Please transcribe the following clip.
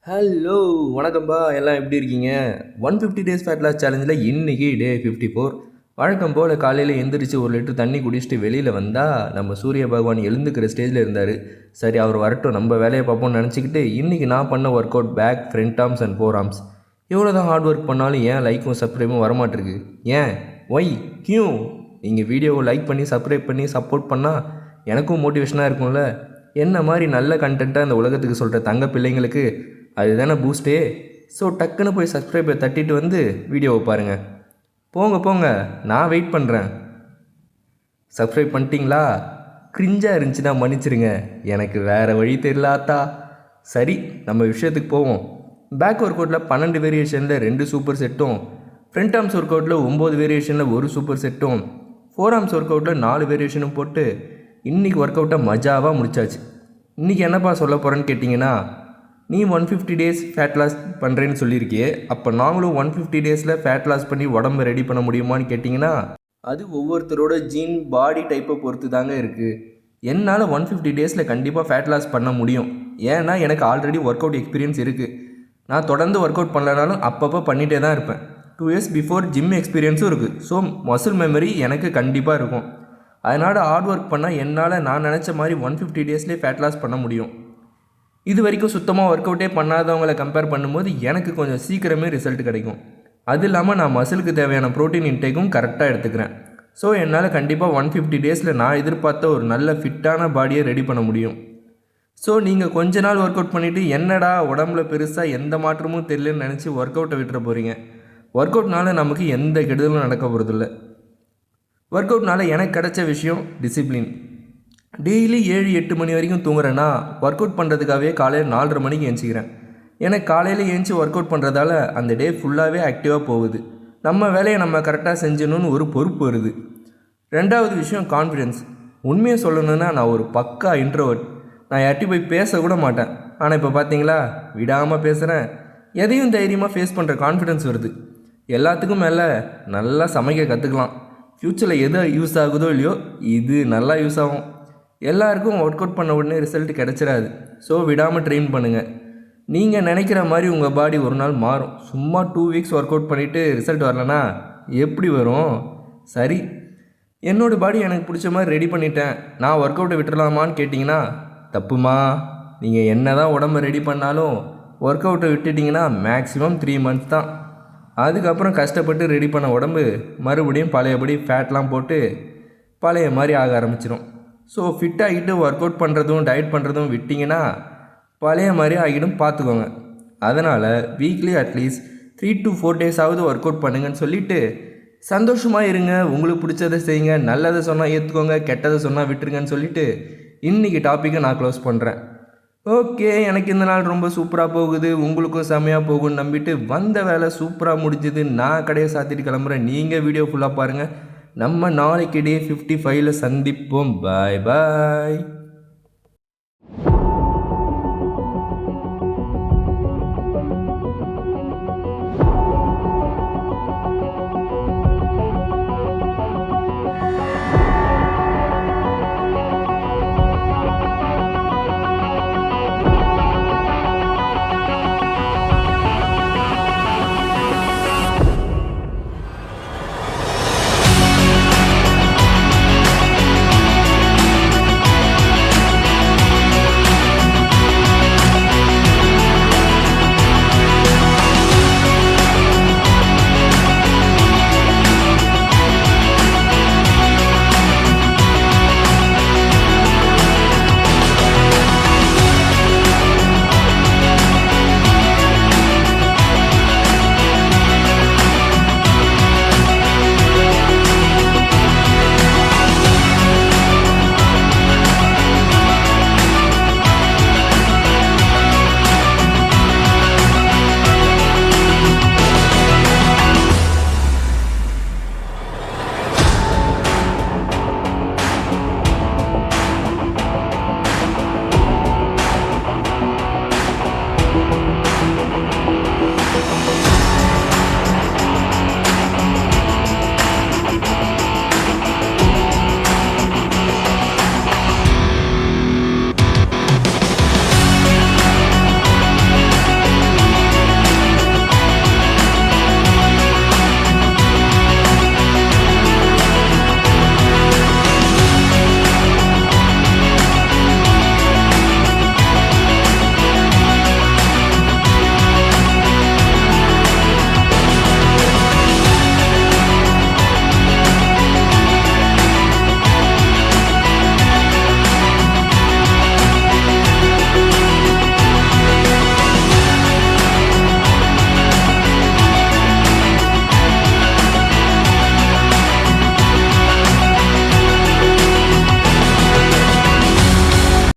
Hello வணக்கம்பா, எல்லாம் எப்படி இருக்கீங்க? 150 டேஸ் ஃபேட் லாஸ் சேலஞ்சில் இன்றைக்கி டே 54. வழக்கம் போல் காலையில் எந்திரிச்சு 1 லிட்டர் தண்ணி குடிச்சிட்டு வெளியில் வந்தால் நம்ம சூரிய பகவான் எழுந்துக்கிற ஸ்டேஜில் இருந்தார். சரி, அவர் வரட்டும், நம்ம வேலையை பார்ப்போம்னு நினச்சிக்கிட்டு இன்றைக்கி நான் பண்ண workout back, front arms and forearms. எவ்வளோ தான் ஹார்ட் ஒர்க் பண்ணாலும் ஏன் லைக்கும் சப்ஸ்கிரைபும் வரமாட்டிருக்கு? ஏன்? ஒய்? கியூ? நீங்கள் வீடியோவை லைக் பண்ணி சப்ஸ்கிரைப் பண்ணி சப்போர்ட் பண்ணால் எனக்கும் மோட்டிவேஷனாக இருக்கும்ல. என்ன மாதிரி நல்ல கண்டென்ட்டாக இந்த உலகத்துக்கு சொல்கிற தங்க பிள்ளைங்களுக்கு அதுதானே பூஸ்டே. ஸோ டக்குன்னு போய் சப்ஸ்கிரைபை தட்டிட்டு வந்து வீடியோவை பாருங்கள். போங்க போங்க, நான் வெயிட் பண்ணுறேன். சப்ஸ்கிரைப் பண்ணிட்டீங்களா? கிரிஞ்சாக இருந்துச்சுன்னா மன்னிச்சிருங்க, எனக்கு வேறு வழி தெரியலாத்தா. சரி, நம்ம விஷயத்துக்கு போவோம். பேக் ஒர்க் அவுட்டில் 12 வேரியேஷனில் 2 சூப்பர் செட்டும், ஃப்ரண்ட் ஆர்ம்ஸ் ஒர்க் அவுட்டில் 9 வேரியேஷனில் 1 சூப்பர் செட்டும், ஃபோர் ஆர்ம்ஸ் ஒர்க் அவுட்டில் 4 வேரியேஷனும் போட்டு இன்றைக்கி ஒர்க் அவுட்டை மஜாவாக முடிச்சாச்சு. இன்றைக்கி என்னப்பா சொல்ல போகிறேன்னு கேட்டிங்கன்னா, நீ 150 டேஸ் ஃபேட் லாஸ் பண்ணுறேன்னு சொல்லியிருக்கியே, அப்போ நாங்களும் 150 டேஸில் ஃபேட் லாஸ் பண்ணி உடம்பை ரெடி பண்ண முடியுமான்னு கேட்டிங்கன்னா, அது ஒவ்வொருத்தரோட ஜீன் பாடி டைப்பை பொறுத்து தாங்க இருக்குது. என்னால் 150 டேஸில் கண்டிப்பாக ஃபேட் லாஸ் பண்ண முடியும். ஏன்னா எனக்கு ஆல்ரெடி ஒர்க் அவுட் எக்ஸ்பீரியன்ஸ் இருக்குது. நான் தொடர்ந்து ஒர்க் அவுட் பண்ணலனாலும் அப்பப்போ பண்ணிகிட்டே தான் இருப்பேன். 2 இயர்ஸ் பிஃபோர் ஜிம் எக்ஸ்பீரியன்ஸும் இருக்குது. ஸோ மசில் மெமரி எனக்கு கண்டிப்பாக இருக்கும். அதனால் ஹார்ட் ஒர்க் பண்ணால் என்னால் நான் நினச்ச மாதிரி 150 டேஸ்லேயே ஃபேட் லாஸ் பண்ண முடியும். இது வரைக்கும் சுத்தமாக ஒர்க் அவுட்டே பண்ணாதவங்களை கம்பேர் பண்ணும்போது எனக்கு கொஞ்சம் சீக்கிரமே ரிசல்ட் கிடைக்கும். அது இல்லாமல் நான் மசிலுக்கு தேவையான ப்ரோட்டீன் இன்டேக்கும் கரெக்டாக எடுத்துக்கிறேன். ஸோ என்னால் கண்டிப்பாக 150 டேஸில் நான் எதிர்பார்த்த ஒரு நல்ல ஃபிட்டான பாடியை ரெடி பண்ண முடியும். ஸோ நீங்கள் கொஞ்ச நாள் ஒர்க் அவுட் பண்ணிவிட்டு என்னடா உடம்புல பெருசாக எந்த மாற்றமும் தெரியலன்னு நினச்சி ஒர்க் அவுட்டை விட்டுற போகிறீங்க. ஒர்க் அவுட்னால நமக்கு எந்த கெடுதலும் நடக்க போகிறதில்ல. ஒர்க் அவுட்னால எனக்கு கிடைச்ச விஷயம் டிசிப்ளின். டெய்லி 7-8 மணி வரைக்கும் தூங்குறேன்னா ஒர்க் அவுட் பண்ணுறதுக்காகவே காலையில் 4:30 மணிக்கு எழுந்திக்கிறேன். எனக்கு காலையில் எழுந்துச்சி ஒர்க் அவுட் பண்ணுறதால அந்த டே ஃபுல்லாகவே ஆக்டிவாக போகுது. நம்ம வேலையை நம்ம கரெக்டாக செஞ்சணுன்னு ஒரு பொறுப்பு வருது. ரெண்டாவது விஷயம் கான்ஃபிடென்ஸ். உண்மையை சொல்லணுன்னா நான் ஒரு பக்கா இன்ட்ரோவர்ட். நான் யார்ட்டி போய் பேசக்கூட மாட்டேன். ஆனால் இப்போ பார்த்தீங்களா, விடாமல் பேசுகிறேன். எதையும் தைரியமாக ஃபேஸ் பண்ணுற கான்ஃபிடென்ஸ் வருது. எல்லாத்துக்கும் மேலே நல்லா சமைக்க கற்றுக்கலாம். ஃப்யூச்சரில் எது யூஸ் ஆகுதோ இல்லையோ, இது நல்லா யூஸ் ஆகும். எல்லாருக்கும் ஒர்க் அவுட் பண்ண உடனே ரிசல்ட் கிடச்சிடாது. ஸோ விடாமல் ட்ரெயின் பண்ணுங்கள். நீங்கள் நினைக்கிற மாதிரி உங்கள் பாடி ஒரு நாள் மாறும். சும்மா 2 வீக்ஸ் ஒர்க் அவுட் பண்ணிவிட்டு ரிசல்ட் வரலனா எப்படி வரும்? சரி, என்னோடய பாடி எனக்கு பிடிச்ச மாதிரி ரெடி பண்ணிட்டேன், நான் ஒர்க் அவுட்டை விட்டுடலாமான்னு கேட்டிங்கன்னா தப்புமா. நீங்கள் என்ன தான் உடம்பை ரெடி பண்ணாலும் ஒர்க் அவுட்டை விட்டுட்டிங்கன்னா மேக்ஸிமம் 3 மந்த்ஸ் தான். அதுக்கப்புறம் கஷ்டப்பட்டு ரெடி பண்ண உடம்பு மறுபடியும் பழையபடி ஃபேட்லாம் போட்டு பழைய மாதிரி ஆக ஆரம்பிச்சிடும். ஸோ ஃபிட் ஆகிட்டு ஒர்க் அவுட் பண்ணுறதும் டயட் பண்ணுறதும் விட்டிங்கன்னா பழைய மாதிரி ஆகிடும், பார்த்துக்கோங்க. அதனால் வீக்லி அட்லீஸ்ட் 3 to 4 days ஆகுது ஒர்க் அவுட் பண்ணுங்கன்னு சொல்லிவிட்டு சந்தோஷமாக இருங்க. உங்களுக்கு பிடிச்சதை செய்யுங்க. நல்லதை சொன்னால் ஏற்றுக்கோங்க, கெட்டதை சொன்னால் விட்டுருங்கன்னு சொல்லிவிட்டு இன்றைக்கி டாப்பிக்கை நான் க்ளோஸ் பண்ணுறேன். ஓகே, எனக்கு இந்த நாள் ரொம்ப சூப்பராக போகுது, உங்களுக்கும் செம்மையாக போகும்னு நம்பிட்டு வந்த வேலை சூப்பராக முடிஞ்சுது. நான் கடையை சாத்திட்டு கிளம்புறேன். நீங்கள் வீடியோ ஃபுல்லாக பாருங்கள். நம்ம நாளைக்கு டே 55ல் சந்திப்போம். பாய் பாய்.